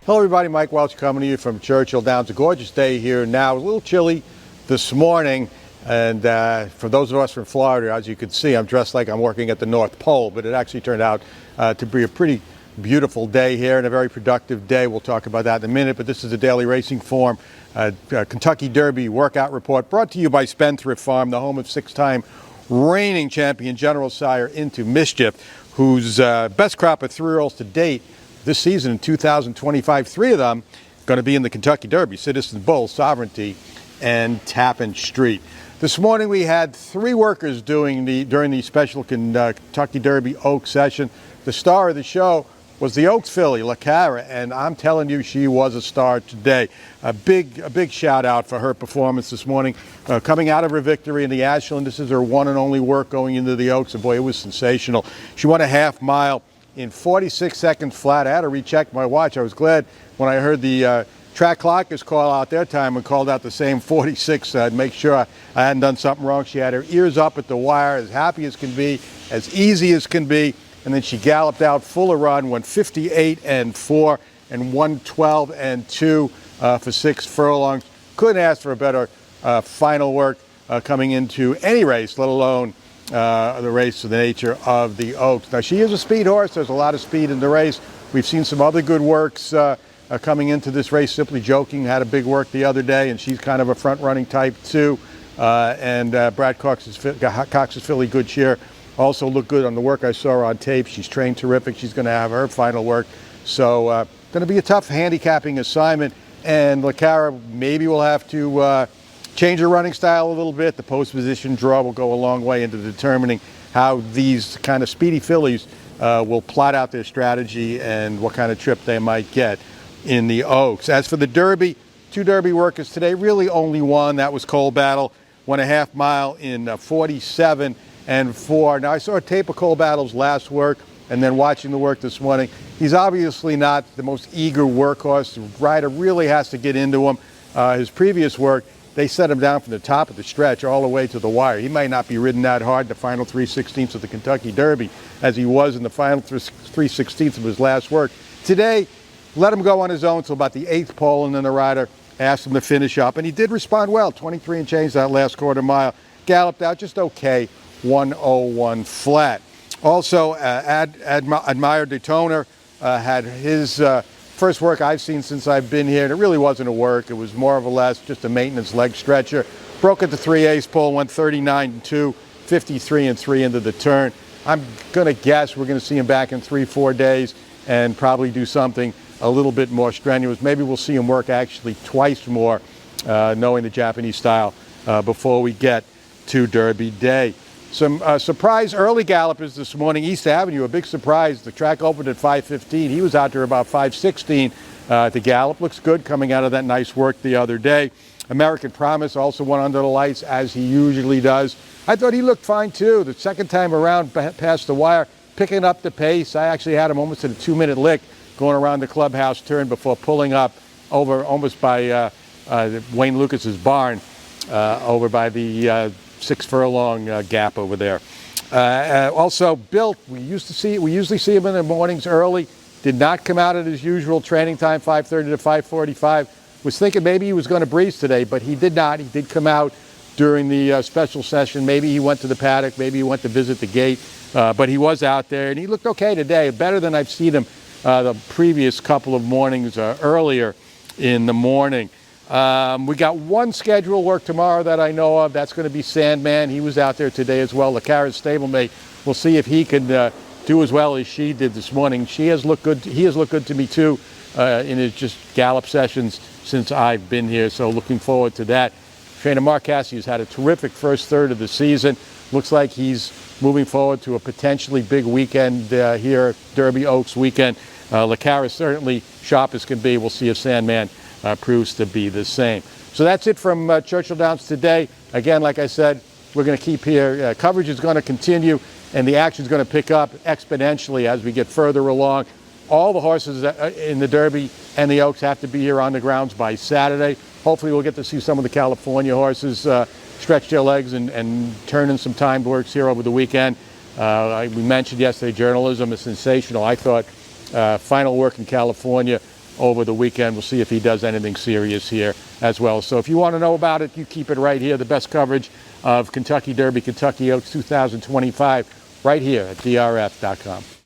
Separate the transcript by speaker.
Speaker 1: Hello everybody, Mike Welch coming to you from Churchill Downs. A gorgeous day here now, a little chilly this morning, and for those of us from Florida, as you can see, I'm dressed like I'm working at the North Pole, but it actually turned out to be a pretty beautiful day here and a very productive day. We'll talk about that in a minute, but this is the Daily Racing Form Kentucky Derby Workout Report brought to you by Spendthrift Farm, the home of six-time reigning champion General Sire Into Mischief, whose best crop of three-year-olds to date this season in 2025, three of them going to be in the Kentucky Derby: Citizen Bull, Sovereignty, and Tappan Street. This morning we had three workers during the special Kentucky Derby Oaks session. The star of the show was the Oaks filly, La Cara, and I'm telling you, she was a star today. A big shout out for her performance this morning, coming out of her victory in the Ashland. This is her one and only work going into the Oaks, and boy, it was sensational. She won a half mile in 46 seconds flat. I had to recheck my watch. I was glad when I heard the track clockers call out their time and called out the same 46. I'd make sure I hadn't done something wrong. She had her ears up at the wire, as happy as can be, as easy as can be, and then she galloped out full of run, went 58-4 and 112-2 for 6 furlongs. Couldn't ask for a better final work coming into any race, let alone the race of the nature of the Oaks. Now, she is a speed horse. There's a lot of speed in the race. We've seen some other good works coming into this race. Simply Joking had a big work the other day, and she's kind of a front-running type too. And Brad Cox's filly Good Cheer also looked good on the work I saw her on tape. She's trained terrific. She's going to have her final work. So going to be a tough handicapping assignment. And La Cara maybe will have to change her running style a little bit. The post position draw will go a long way into determining how these kind of speedy fillies will plot out their strategy and what kind of trip they might get in the Oaks. As for the Derby, two Derby workers today, really only one. That was Cole Battle. Won a half mile in 47-4. Now, I saw a tape of Cole Battle's last work and then watching the work this morning. He's obviously not the most eager workhorse. The rider really has to get into him. His previous work, they set him down from the top of the stretch all the way to the wire. He might not be ridden that hard the final 3/16 of the Kentucky Derby as he was in the final 3/16 of his last work. Today, let him go on his own till about the 8th pole, and then the rider asked him to finish up. And he did respond well, 23 and change that last quarter mile. Galloped out just okay, 101 flat. Also, Admire Detoner had his first work I've seen since I've been here, and it really wasn't a work. It was more or less just a maintenance leg stretcher. Broke at the 3/8 pole, went 39-2, 53-3 into the turn. I'm going to guess we're going to see him back in 3-4 days and probably do something a little bit more strenuous. Maybe we'll see him work actually twice more, knowing the Japanese style, before we get to Derby Day. Some surprise early gallopers this morning. East Avenue, a big surprise. The track opened at 5:15. He was out there about 5:16 to gallop. Looks good coming out of that nice work the other day. American Promise also went under the lights, as he usually does. I thought he looked fine too. The second time around past the wire, picking up the pace. I actually had him almost at a 2-minute lick going around the clubhouse turn before pulling up over almost by Wayne Lucas's barn, over by the 6 furlong gap over there. Also, Built, we usually see him in the mornings early. Did not come out at his usual training time, 5:30 to 5:45. Was thinking maybe he was going to breeze today, but he did not. He did come out during the special session. Maybe he went to the paddock. Maybe he went to visit the gate. But he was out there, and he looked okay today, better than I've seen him the previous couple of mornings earlier in the morning. We got one scheduled work tomorrow that I know of. That's going to be Sandman. He was out there today as well. La Cara's stablemate. We'll see if he can do as well as she did this morning. He has looked good to me too in his just gallop sessions since I've been here. So looking forward to that. Trainer Mark Cassidy has had a terrific first third of the season. Looks like he's moving forward to a potentially big weekend here, Derby Oaks weekend. La Cara certainly sharp as can be. We'll see if Sandman proves to be the same. So that's it from Churchill Downs today. Again, like I said, we're going to keep here. Coverage is going to continue, and the action is going to pick up exponentially as we get further along. All the horses in the Derby and the Oaks have to be here on the grounds by Saturday. Hopefully we'll get to see some of the California horses stretch their legs and turn in some timed works here over the weekend. We mentioned yesterday journalism is sensational. I thought final work in California over the weekend. We'll see if he does anything serious here as well. So if you want to know about it, you keep it right here. The best coverage of Kentucky Derby, Kentucky Oaks 2025, right here at DRF.com.